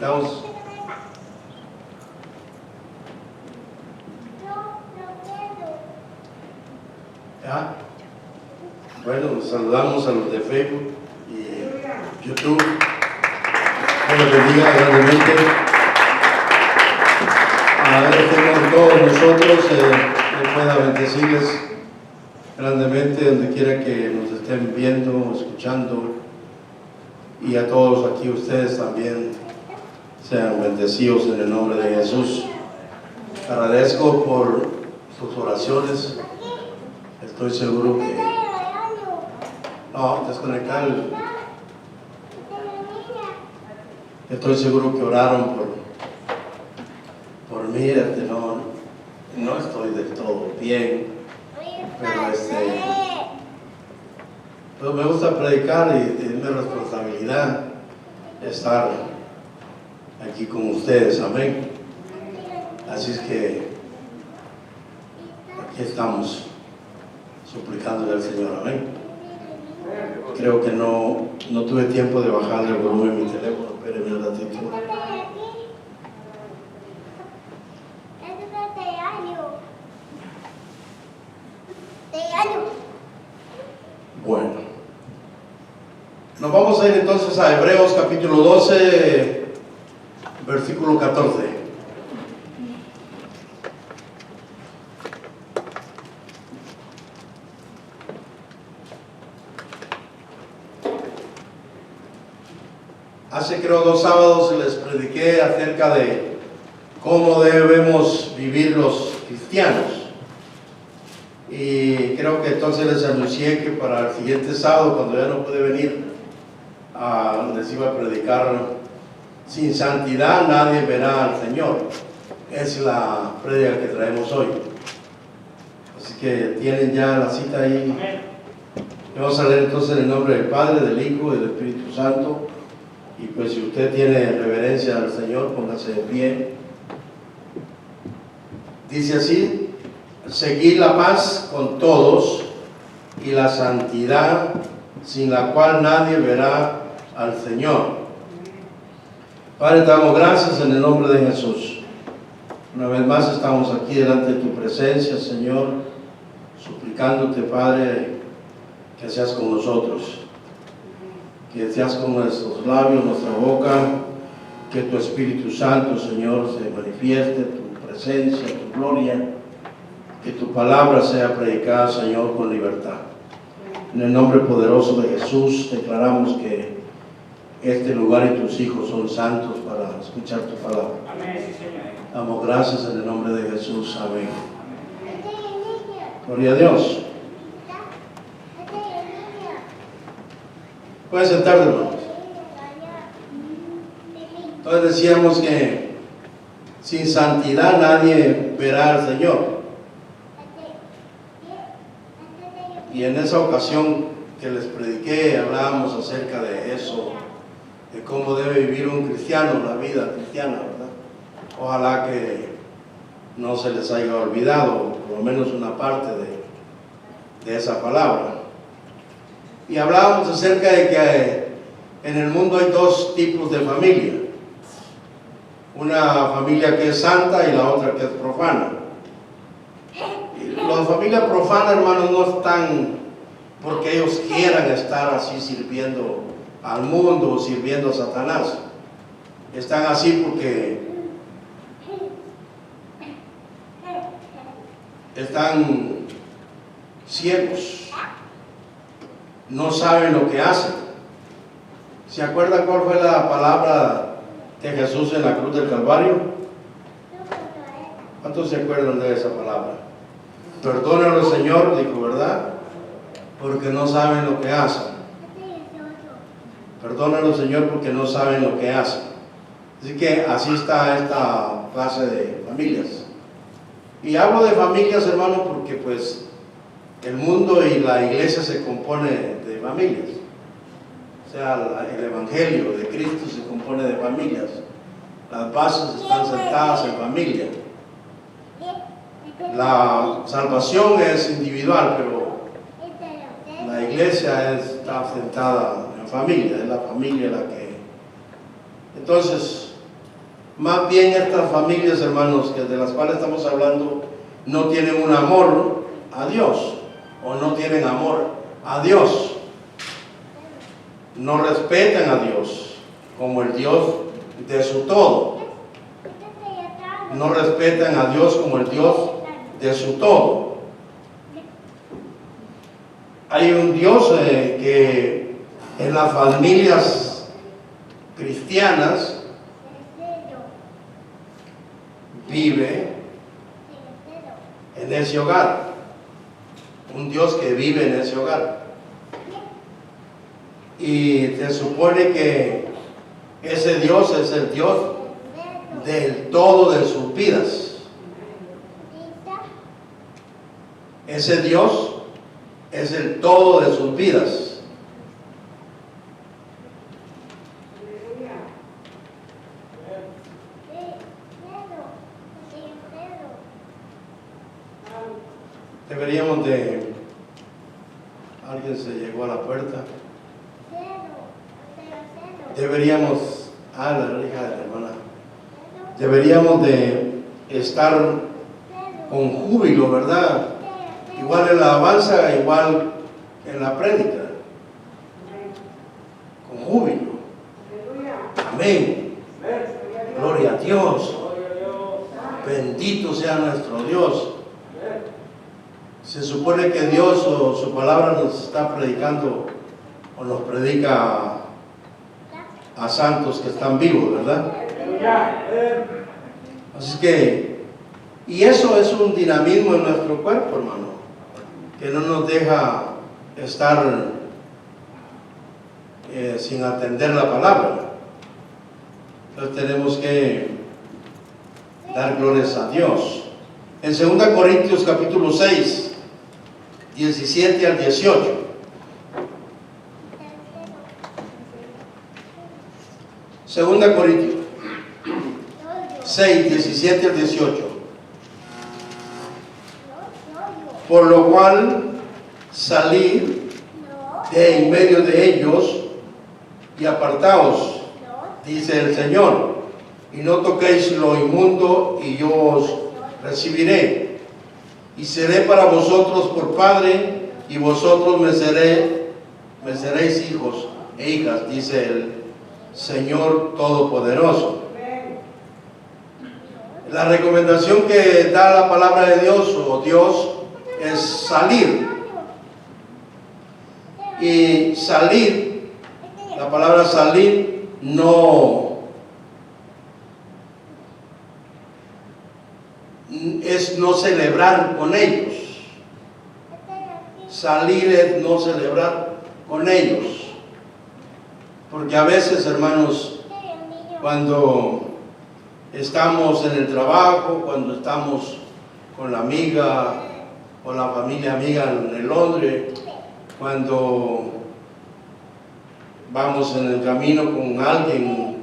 Estamos. ¿Ya? Bueno, saludamos a los de Facebook y YouTube. Que los bendiga grandemente. Con todos nosotros, que pueda bendecirles grandemente donde quiera que nos estén viendo, escuchando, y a todos aquí ustedes también sean bendecidos en el nombre de Jesús. Agradezco por sus oraciones. Estoy seguro que desconectar. Estoy seguro que oraron por mí. No estoy del todo bien, pero me gusta predicar y es mi responsabilidad estar aquí con ustedes, amén. Así es que aquí estamos suplicándole al Señor, amén. Creo que no tuve tiempo de bajarle el volumen de mi teléfono. Espérenme un ratito. Bueno, nos vamos a ir entonces a Hebreos capítulo 12, versículo 14. Hace creo 2 sábados les prediqué acerca de cómo debemos vivir los cristianos. Y creo que entonces les anuncié que para el siguiente sábado, cuando ya no pude venir, les iba a predicar: sin santidad nadie verá al Señor. Es la prédica que traemos hoy. Así que tienen ya la cita ahí. Vamos a leer entonces en el nombre del Padre, del Hijo y del Espíritu Santo. Y pues si usted tiene reverencia al Señor, póngase de pie. Dice así: seguid la paz con todos y la santidad, sin la cual nadie verá al Señor. Padre, te damos gracias en el nombre de Jesús. Una vez más estamos aquí delante de tu presencia, Señor, suplicándote, Padre, que seas con nosotros, que seas con nuestros labios, nuestra boca, que tu Espíritu Santo, Señor, se manifieste, tu presencia, tu gloria, que tu palabra sea predicada, Señor, con libertad. En el nombre poderoso de Jesús declaramos que este lugar y tus hijos son santos para escuchar tu palabra. Amén, sí, Señor. Damos gracias en el nombre de Jesús. Amén. Gloria a Dios. Pueden sentarse, hermanos. Entonces decíamos que sin santidad nadie verá al Señor. Y en esa ocasión que les prediqué, hablábamos acerca de eso, de cómo debe vivir un cristiano, la vida cristiana, ¿verdad? Ojalá que no se les haya olvidado, por lo menos una parte de esa palabra. Y hablábamos acerca de que en el mundo hay 2 tipos de familia. Una familia que es santa y la otra que es profana. La familia profana, hermanos, no están porque ellos quieran estar así sirviendo al mundo o sirviendo a Satanás. Están así porque están ciegos, no saben lo que hacen. ¿Se acuerdan cuál fue la palabra de Jesús en la cruz del Calvario? ¿Cuántos se acuerdan de esa palabra? Perdónalo, Señor, dijo, ¿verdad? Porque no saben lo que hacen. Perdónalo, Señor, porque no saben lo que hacen. Así que así está esta clase de familias. Y hablo de familias, hermano, porque pues el mundo y la iglesia se compone de familias. O sea, el Evangelio de Cristo se compone de familias. Las bases están sentadas en familia. La salvación es individual, pero la iglesia está sentada en familia, es la familia la que... Entonces, Más bien estas familias, hermanos, que de las cuales estamos hablando, no tienen un amor a Dios, o no tienen amor a Dios. No respetan a Dios como el Dios de su todo. No respetan a Dios como el Dios de su todo. Hay un Dios que en las familias cristianas vive en ese hogar. Un Dios que vive en ese hogar. Y se supone que ese Dios es el Dios del todo de sus vidas. Ese Dios es el todo de sus vidas. Deberíamos de... Alguien se llegó a la puerta. Deberíamos... la hija de la hermana. Deberíamos de estar con júbilo, ¿verdad? Igual en la alabanza, igual en la prédica. Con júbilo. Amén. Gloria a Dios. Bendito sea nuestro Dios. Se supone que Dios o su palabra nos está predicando o nos predica a santos que están vivos, ¿verdad? Así que, y eso es un dinamismo en nuestro cuerpo, hermano, que no nos deja estar sin atender la palabra. Entonces tenemos que dar glorias a Dios. En 2 Corintios capítulo 6, 17 al 18. 2 Corintios 6, 17 al 18. Por lo cual salid de en medio de ellos y apartaos, dice el Señor, y no toquéis lo inmundo, y yo os recibiré, y seré para vosotros por padre, y vosotros me seréis hijos e hijas, dice el Señor Todopoderoso. La recomendación que da la palabra de Dios o Dios es salir. Y salir, la palabra salir no es no celebrar con ellos. Salir es no celebrar con ellos. Porque a veces, hermanos, cuando estamos en el trabajo, cuando estamos con la amiga o la familia amiga en Londres, cuando vamos en el camino con alguien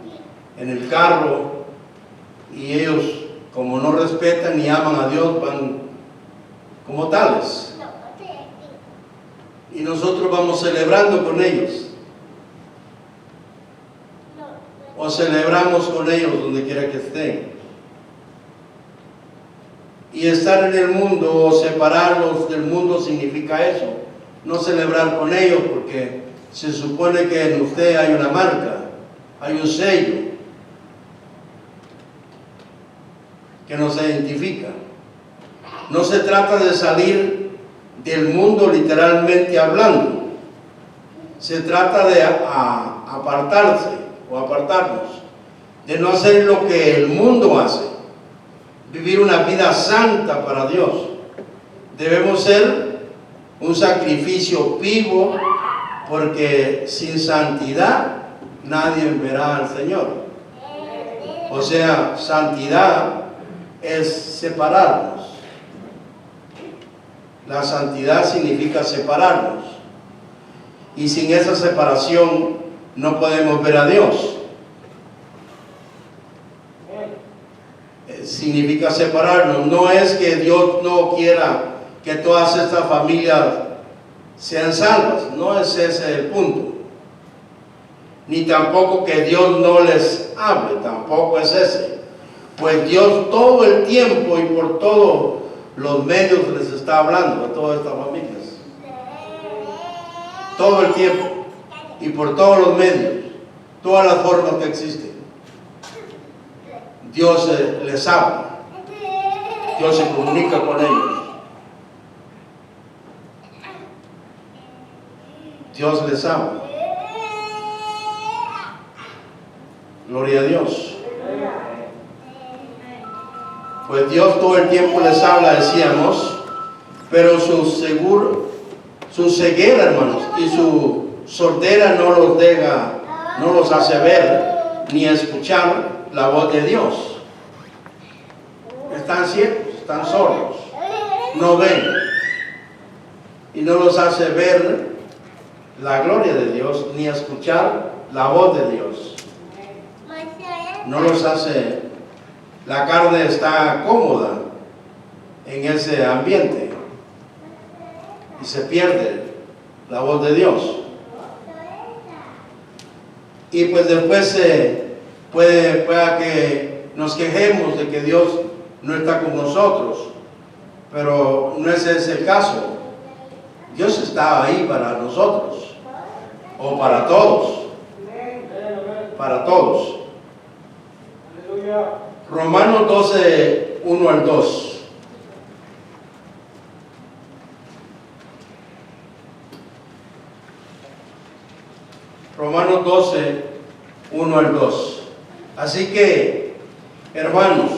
en el carro y ellos, como no respetan ni aman a Dios, van como tales. Y nosotros vamos celebrando con ellos. O celebramos con ellos donde quiera que estén. Y estar en el mundo o separarlos del mundo significa eso. No celebrar con ellos, porque se supone que en usted hay una marca, hay un sello que nos identifica. No se trata de salir del mundo literalmente hablando. Se trata de apartarse o apartarnos, de no hacer lo que el mundo hace, vivir una vida santa para Dios. Debemos ser un sacrificio vivo, porque sin santidad nadie verá al Señor. O sea, santidad es separarnos. La santidad significa separarnos, y sin esa separación no podemos ver a Dios. Significa separarnos. No es que Dios no quiera que todas estas familias sean salvas, no es ese el punto. ni tampoco que Dios no les hable, tampoco es ese. Pues Dios todo el tiempo y por todos los medios les está hablando a todas estas familias. Todo el tiempo y por todos los medios, todas las formas que existen. Dios les habla, Dios se comunica con ellos. Dios les habla. Gloria a Dios. Pues Dios todo el tiempo les habla, decíamos, pero su ceguera, hermanos, y su sordera no los hace ver ni escuchar la voz de Dios. Están ciegos, están sordos, no ven y no los hace ver la gloria de Dios ni escuchar la voz de Dios. No los hace, la carne está cómoda en ese ambiente y se pierde la voz de Dios. Y pues después pueda que nos quejemos de que Dios no está con nosotros, pero no es ese el caso. Dios está ahí para nosotros, o para todos, para todos. Romanos 12, 1 al 2. Romanos 12, 1 al 2. Así que, hermanos,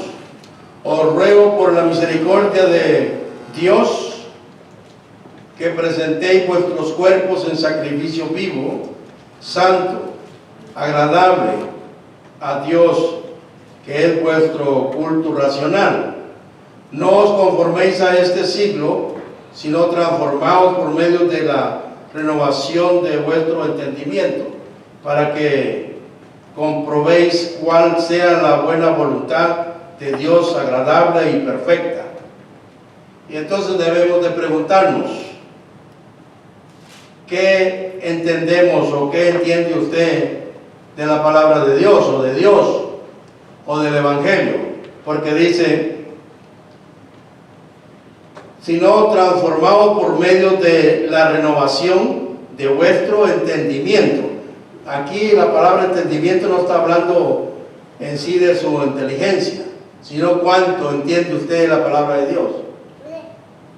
os ruego por la misericordia de Dios que presentéis vuestros cuerpos en sacrificio vivo, santo, agradable a Dios, que es vuestro culto racional. No os conforméis a este siglo, sino transformaos por medio de la renovación de vuestro entendimiento, para que comprobéis cuál sea la buena voluntad de Dios, agradable y perfecta. Y entonces debemos de preguntarnos, ¿qué entendemos o qué entiende usted de la palabra de Dios o de Dios o del Evangelio? Porque dice, sino transformados por medio de la renovación de vuestro entendimiento. Aquí la palabra entendimiento no está hablando en sí de su inteligencia, sino cuánto entiende usted la palabra de Dios.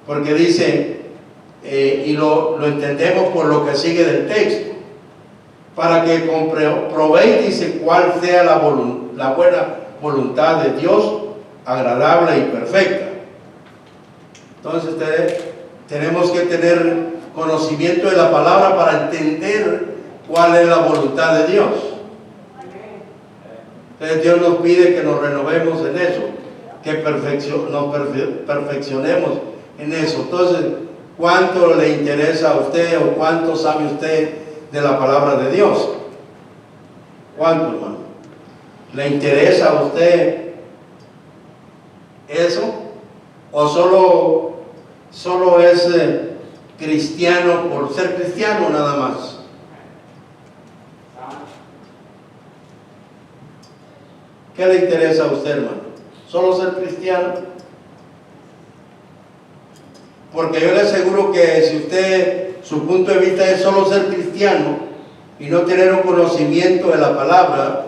Porque dice, y lo entendemos por lo que sigue del texto, para que comprobéis, dice, cuál sea la buena voluntad de Dios, agradable y perfecta. Entonces tenemos que tener conocimiento de la palabra para entender cuál es la voluntad de Dios. Entonces Dios nos pide que nos renovemos en eso, que nos perfeccionemos en eso. Entonces, ¿cuánto le interesa a usted o cuánto sabe usted de la palabra de Dios? ¿Cuánto, hermano? ¿Le interesa a usted eso? ¿O solo es cristiano por ser cristiano nada más? ¿Qué le interesa a usted, hermano? ¿Solo ser cristiano? Porque yo le aseguro que si usted, su punto de vista es solo ser cristiano y no tener un conocimiento de la palabra,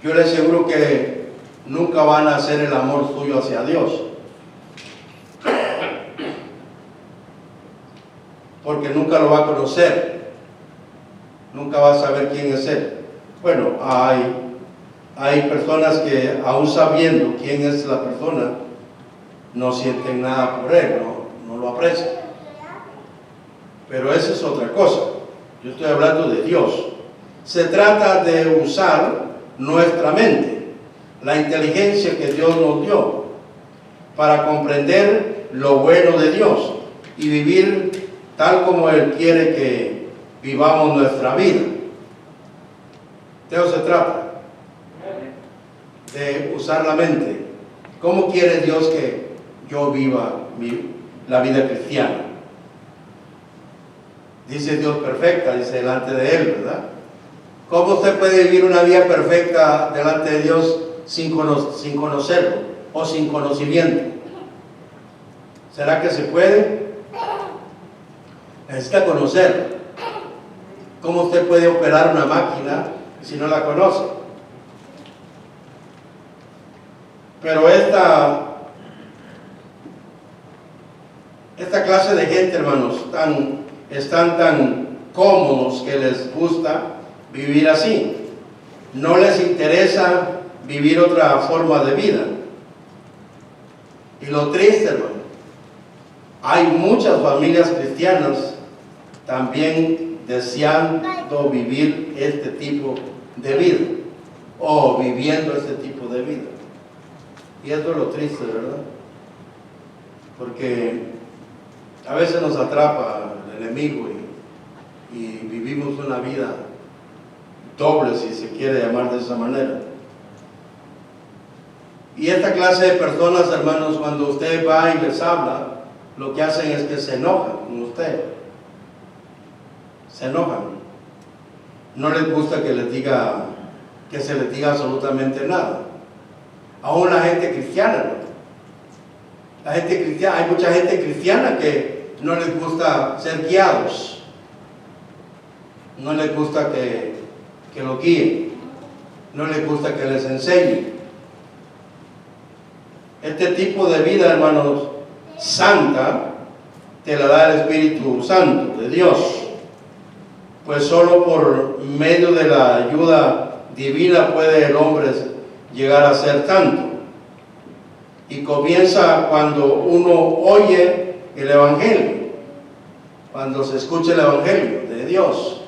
yo le aseguro que nunca van a hacer el amor suyo hacia Dios. Porque nunca lo va a conocer, nunca va a saber quién es Él. Bueno, hay personas que aún sabiendo quién es la persona, no sienten nada por Él, no lo aprecian. Pero esa es otra cosa. Yo estoy hablando de Dios. Se trata de usar nuestra mente, la inteligencia que Dios nos dio, para comprender lo bueno de Dios y vivir tal como Él quiere que vivamos nuestra vida. De eso se trata, de usar la mente. ¿Cómo quiere Dios que yo viva la vida cristiana? dice Dios perfecta, dice delante de Él, ¿verdad? ¿Cómo usted puede vivir una vida perfecta delante de Dios sin conocerlo o sin conocimiento? ¿Será que se puede? Necesita conocer. ¿Cómo usted puede operar una máquina si no la conoce? Pero esta clase de gente, hermanos, están tan cómodos que les gusta vivir así. No les interesa vivir otra forma de vida. Y lo triste, hermano, hay muchas familias cristianas también deseando vivir este tipo de vida o viviendo este tipo de vida. Y esto es lo triste, ¿verdad? Porque a veces nos atrapa el enemigo y vivimos una vida doble, si se quiere llamar de esa manera. Y esta clase de personas, hermanos, cuando usted va y les habla, lo que hacen es que se enojan con usted. Se enojan. No les gusta que se les diga absolutamente nada. Aún la gente cristiana, ¿no? La gente cristiana, hay mucha gente cristiana que no les gusta ser guiados. No les gusta que lo guíen. No les gusta que les enseñen. Este tipo de vida, hermanos, santa, te la da el Espíritu Santo de Dios. Pues solo por medio de la ayuda divina puede el hombre llegar a ser santo. Y comienza cuando uno oye el Evangelio, cuando se escucha el Evangelio de Dios.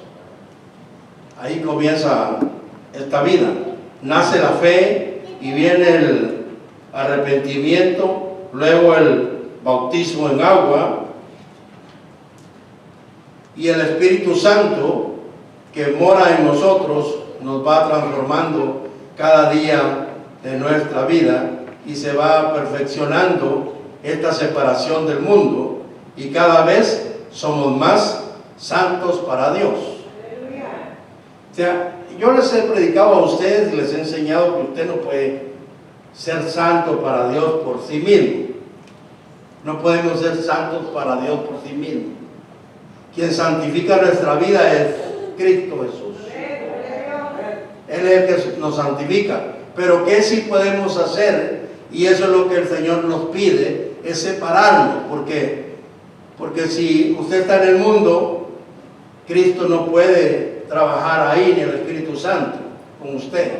Ahí comienza esta vida. Nace la fe y viene el arrepentimiento, luego el bautismo en agua y el Espíritu Santo que mora en nosotros nos va transformando cada día de nuestra vida y se va perfeccionando esta separación del mundo y cada vez somos más santos para Dios. O sea, yo les he predicado a ustedes, les he enseñado que usted no puede ser santo para Dios por sí mismo. No podemos ser santos para Dios por sí mismo. Quien santifica nuestra vida es Cristo Jesús. Él es el que nos santifica. Pero ¿qué sí podemos hacer? Y eso es lo que el Señor nos pide, es separarnos. ¿Por qué? Porque si usted está en el mundo, Cristo no puede trabajar ahí, ni el Espíritu Santo con usted.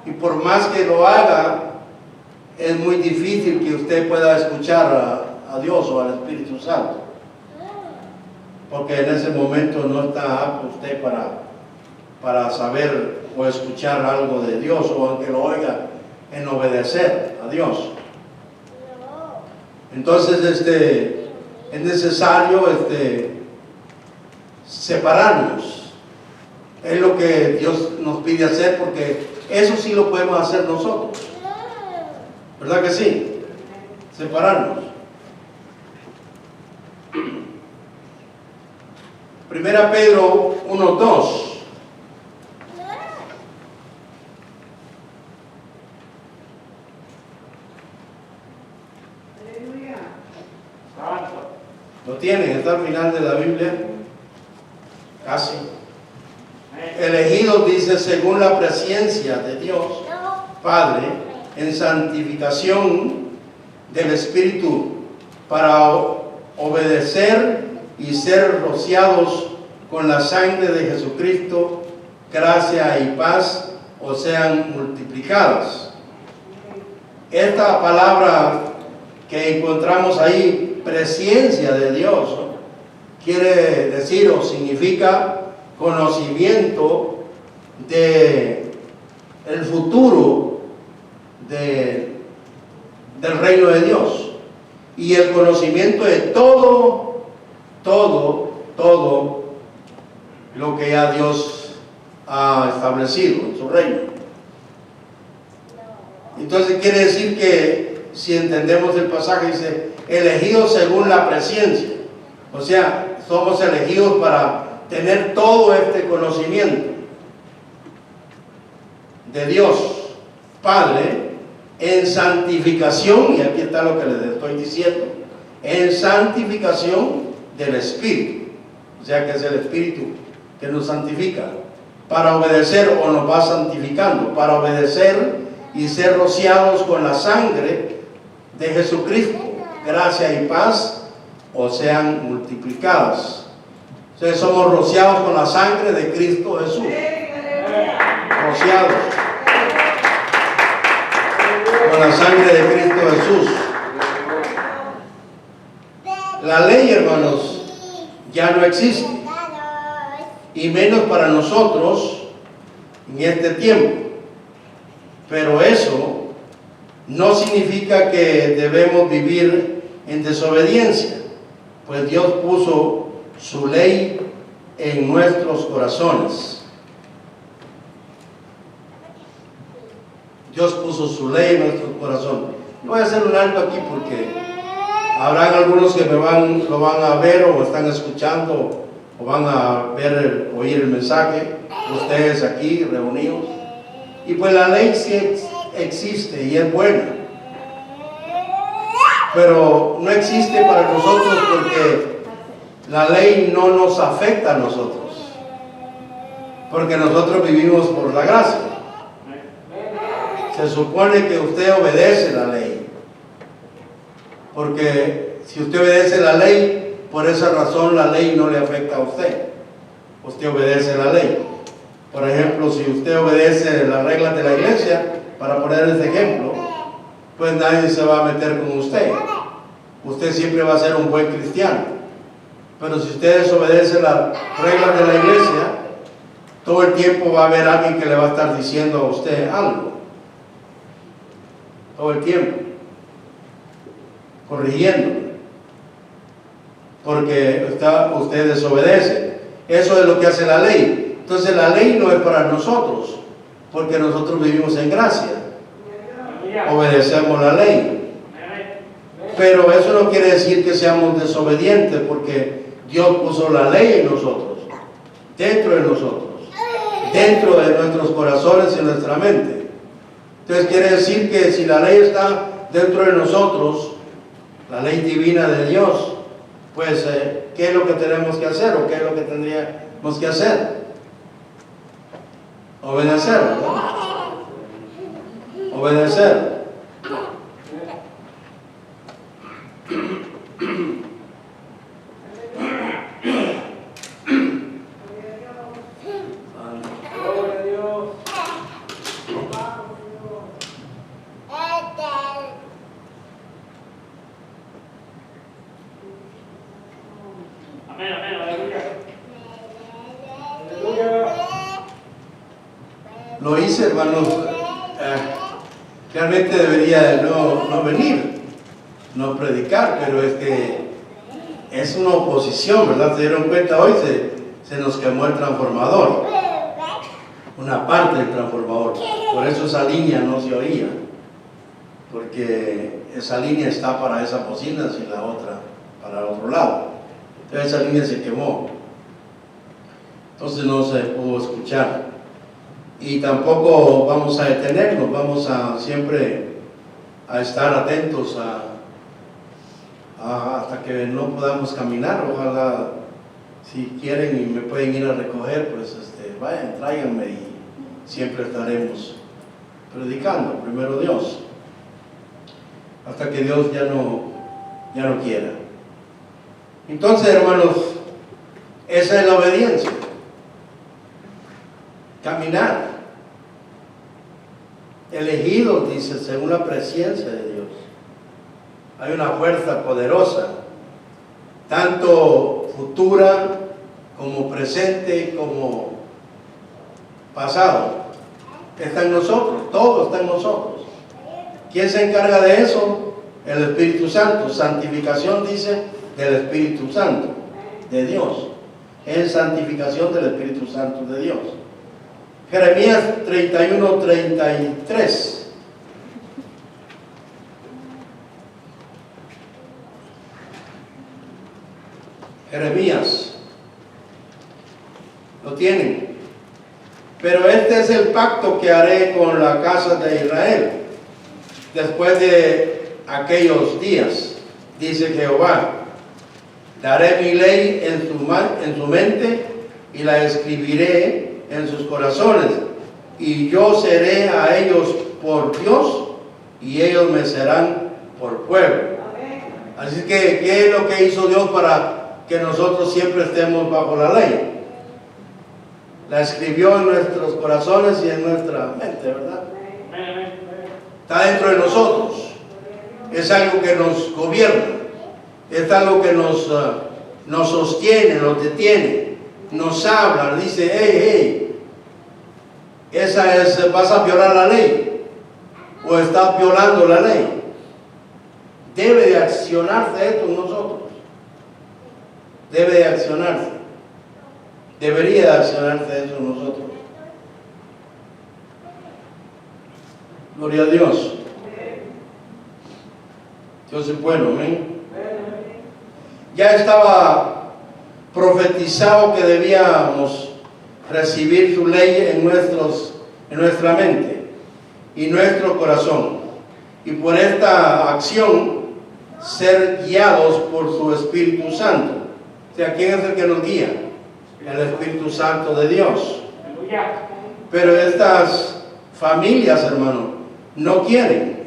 Y por más que lo haga, es muy difícil que usted pueda escuchar a Dios o al Espíritu Santo. Porque en ese momento no está apto usted para saber o escuchar algo de Dios, o aunque lo oiga, en obedecer a Dios. Entonces es necesario separarnos. Es lo que Dios nos pide hacer, porque eso sí lo podemos hacer nosotros. ¿Verdad que sí? Separarnos. Primera Pedro 1:2. ¿Lo tienen? Está al final de la Biblia. Casi. Elegidos, dice, según la presencia de Dios Padre, en santificación del Espíritu, para obedecer y ser rociados con la sangre de Jesucristo, gracia y paz os sean multiplicadas. Esta palabra que encontramos ahí, presencia de Dios, ¿no?, quiere decir o significa conocimiento de el futuro del reino de Dios y el conocimiento de todo lo que ya Dios ha establecido en su reino. Entonces quiere decir que si entendemos el pasaje, dice elegidos según la presencia, o sea, somos elegidos para tener todo este conocimiento de Dios Padre en santificación, y aquí está lo que les estoy diciendo, en santificación del Espíritu, o sea que es el Espíritu que nos santifica, para obedecer o nos va santificando, para obedecer y ser rociados con la sangre de Jesucristo, gracia y paz o sean multiplicadas. Entonces somos rociados con la sangre de Cristo Jesús, rociados con la sangre de Cristo Jesús. La ley, hermanos, ya no existe, y menos para nosotros en este tiempo. Pero eso no significa que debemos vivir en desobediencia, pues Dios puso su ley en nuestros corazones. Dios puso su ley en nuestros corazones. Voy a hacer un alto aquí porque habrán algunos que lo van a ver o están escuchando o van a oír el mensaje, ustedes aquí reunidos. Y pues la ley sí existe y es buena, pero no existe para nosotros porque la ley no nos afecta a nosotros, porque nosotros vivimos por la gracia. Se supone que usted obedece la ley, porque si usted obedece la ley, por esa razón la ley no le afecta a usted. Usted obedece la ley. Por ejemplo, si usted obedece las reglas de la iglesia, para poner este ejemplo, pues nadie se va a meter con usted. Usted siempre va a ser un buen cristiano. Pero si usted desobedece las reglas de la iglesia, todo el tiempo va a haber alguien que le va a estar diciendo a usted algo. Todo el tiempo. Corrigiéndole. Porque usted desobedece. Eso es lo que hace la ley. Entonces la ley no es para nosotros, porque nosotros vivimos en gracia, obedecemos la ley. Pero eso no quiere decir que seamos desobedientes, porque Dios puso la ley en nosotros, dentro de nuestros corazones y en nuestra mente. Entonces quiere decir que si la ley está dentro de nosotros, la ley divina de Dios, pues ¿qué es lo que tenemos que hacer o qué es lo que tendríamos que hacer? Obedecer, ¿no? Obedecer. Lo hice, hermanos, realmente debería de no venir, no predicar, pero es que es una oposición, ¿verdad? Se dieron cuenta, hoy se nos quemó el transformador, una parte del transformador, por eso esa línea no se oía, porque esa línea está para esas bocinas y la otra para el otro lado. Entonces esa línea se quemó, entonces no se pudo escuchar. Y tampoco vamos a detenernos, vamos a siempre a estar atentos hasta que no podamos caminar. Ojalá, si quieren y me pueden ir a recoger, pues vayan, tráiganme y siempre estaremos predicando, primero Dios, hasta que Dios ya no quiera. Entonces, hermanos, esa es la obediencia. Caminar, elegidos, dice, según la presencia de Dios. Hay una fuerza poderosa, tanto futura como presente como pasado. Está en nosotros, todo está en nosotros. ¿Quién se encarga de eso? El Espíritu Santo. Santificación, dice, del Espíritu Santo, de Dios. Es santificación del Espíritu Santo de Dios. Jeremías 31:33. Jeremías. Lo tienen. Pero este es el pacto que haré con la casa de Israel después de aquellos días, dice Jehová. Daré mi ley en su mente y la escribiré en sus corazones, y yo seré a ellos por Dios y ellos me serán por pueblo. Así que, ¿qué es lo que hizo Dios para que nosotros siempre estemos bajo la ley? La escribió en nuestros corazones y en nuestra mente, ¿verdad? Está dentro de nosotros. Es algo que nos gobierna. Es algo que nos sostiene, nos detiene, nos habla, dice, hey, vas a violar la ley, o estás violando la ley. Debe de accionarse esto en nosotros. Debe de accionarse. Debería de accionarse eso en nosotros. Gloria a Dios. Dios es bueno, amén. Ya estaba profetizado que debíamos recibir su ley en nuestra mente y nuestro corazón, y por esta acción ser guiados por su Espíritu Santo. O sea, ¿quién es el que nos guía? El Espíritu Santo de Dios. Pero estas familias, hermano, no quieren.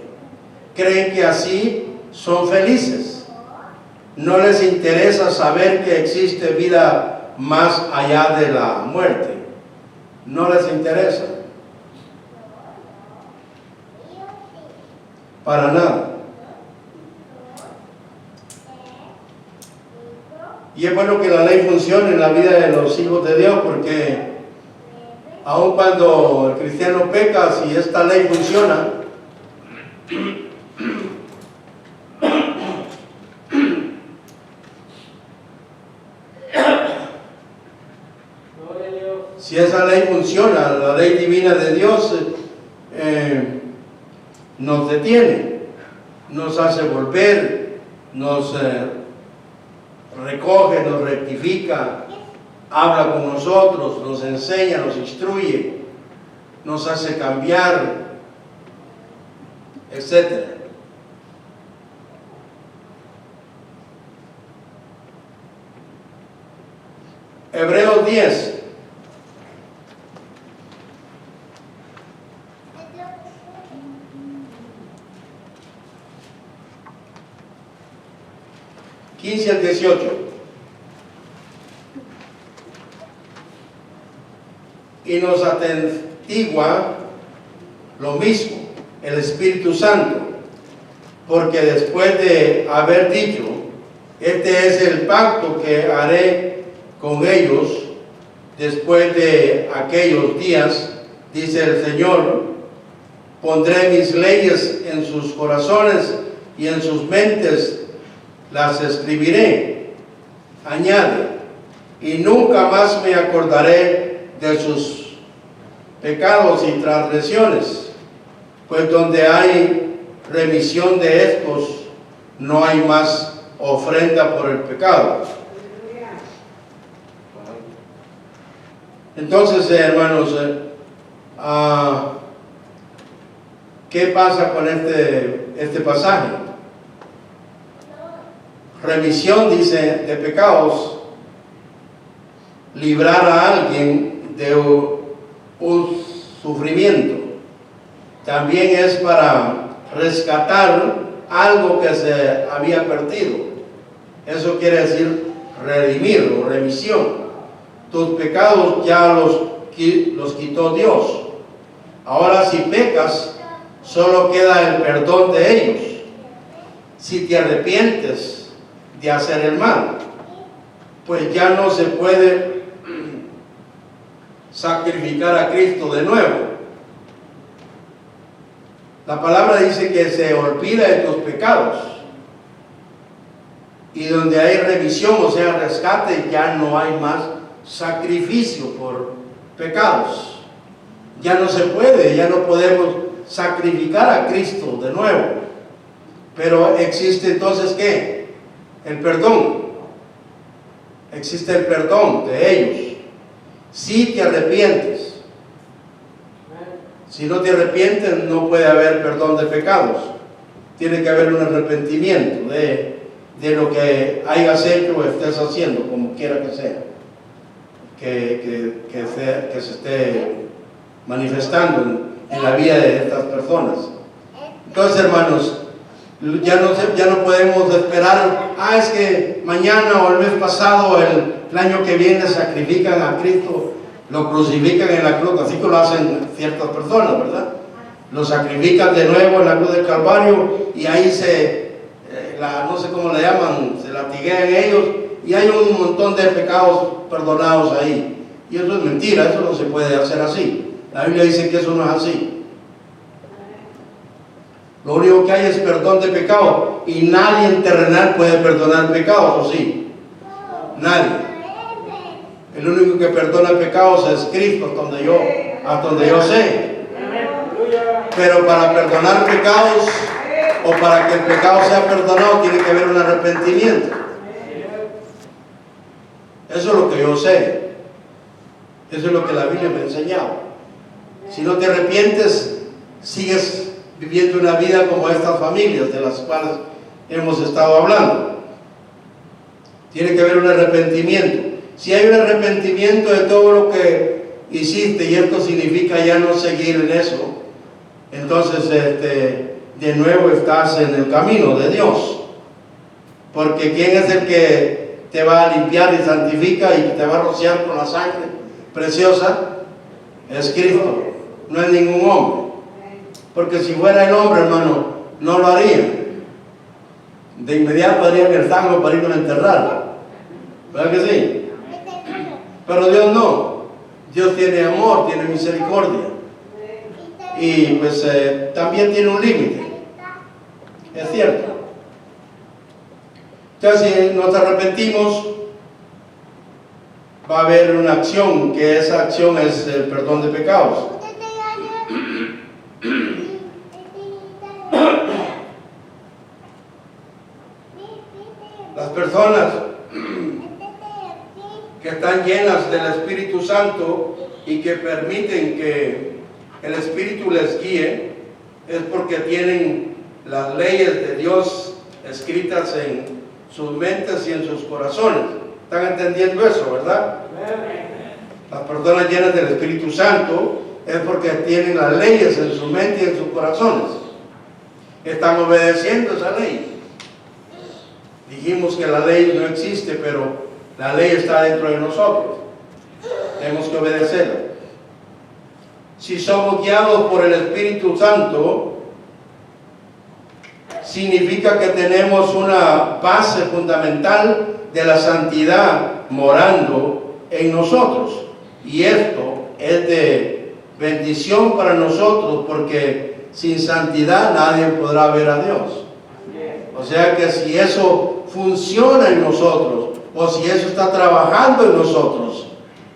Creen que así son felices. No les interesa saber que existe vida más allá de la muerte. No les interesa. Para nada. Y es bueno que la ley funcione en la vida de los hijos de Dios, porque aun cuando el cristiano peca, si esta ley funciona, si esa ley funciona, la ley divina de Dios nos detiene, nos hace volver, nos recoge, nos rectifica, habla con nosotros, nos enseña, nos instruye, nos hace cambiar, etc. Hebreos 10. Al 18. Y nos atestigua lo mismo el Espíritu Santo, porque después de haber dicho, este es el pacto que haré con ellos después de aquellos días, dice el Señor, pondré mis leyes en sus corazones y en sus mentes las escribiré. Añade, y nunca más me acordaré de sus pecados y transgresiones, pues donde hay remisión de estos, no hay más ofrenda por el pecado. Entonces, hermanos, ¿qué pasa con este pasaje? Remisión, dice, de pecados, librar a alguien de un sufrimiento. También es para rescatar algo que se había perdido. Eso quiere decir redimir o remisión. Tus pecados ya los quitó Dios. Ahora si pecas, solo queda el perdón de ellos. Si te arrepientes de hacer el mal, pues ya no se puede sacrificar a Cristo de nuevo. La palabra dice que se olvida de tus pecados, y donde hay remisión, o sea, rescate, ya no hay más sacrificio por pecados. Ya no se puede, ya no podemos sacrificar a Cristo de nuevo. Pero existe entonces, ¿qué? El perdón. existe el perdón de ellos. Si te arrepientes. Si no te arrepientes, no puede haber perdón de pecados. Tiene que haber un arrepentimiento de lo que hayas hecho o estés haciendo, como quiera que sea, que se esté manifestando en la vida de estas personas. Entonces, hermanos, ya no podemos esperar, es que mañana o el mes pasado, el año que viene sacrifican a Cristo, lo crucifican en la cruz, así que lo hacen ciertas personas, ¿verdad? Lo sacrifican de nuevo en la cruz del Calvario y ahí no sé cómo le llaman, se latiguean ellos y hay un montón de pecados perdonados ahí. Y eso es mentira, eso no se puede hacer así. La Biblia dice que eso no es así. Lo único que hay es perdón de pecado y nadie en terrenal puede perdonar pecados, ¿o sí? Nadie. El único que perdona pecados es Cristo, hasta donde yo sé. Pero para perdonar pecados o para que el pecado sea perdonado tiene que haber un arrepentimiento. Eso es lo que yo sé. Eso es lo que la Biblia me ha enseñado. Si no te arrepientes, sigues viviendo una vida como estas familias de las cuales hemos estado hablando. Tiene que haber un arrepentimiento. Si hay un arrepentimiento de todo lo que hiciste y esto significa ya no seguir en eso, entonces de nuevo estás en el camino de Dios. Porque ¿quién es el que te va a limpiar y santifica y te va a rociar con la sangre preciosa? Es Cristo, no es ningún hombre. Porque si fuera el hombre, hermano, no lo haría. De inmediato harían el tango para irlo a enterrar. ¿Verdad que sí? Pero Dios no. Dios tiene amor, tiene misericordia. Y pues también tiene un límite. Es cierto. Entonces, si nos arrepentimos, va a haber una acción, que esa acción es el perdón de pecados. Las personas que están llenas del Espíritu Santo y que permiten que el Espíritu les guíe, es porque tienen las leyes de Dios escritas en sus mentes y en sus corazones. ¿Están entendiendo eso, verdad? Las personas llenas del Espíritu Santo es porque tienen las leyes en su mente y en sus corazones. Están obedeciendo esa ley. Dijimos que la ley no existe, pero la ley está dentro de nosotros. Tenemos que obedecerla. Si somos guiados por el Espíritu Santo, significa que tenemos una base fundamental de la santidad morando en nosotros. Y esto es de bendición para nosotros, porque sin santidad nadie podrá ver a Dios. O sea que si eso funciona en nosotros, o si eso está trabajando en nosotros,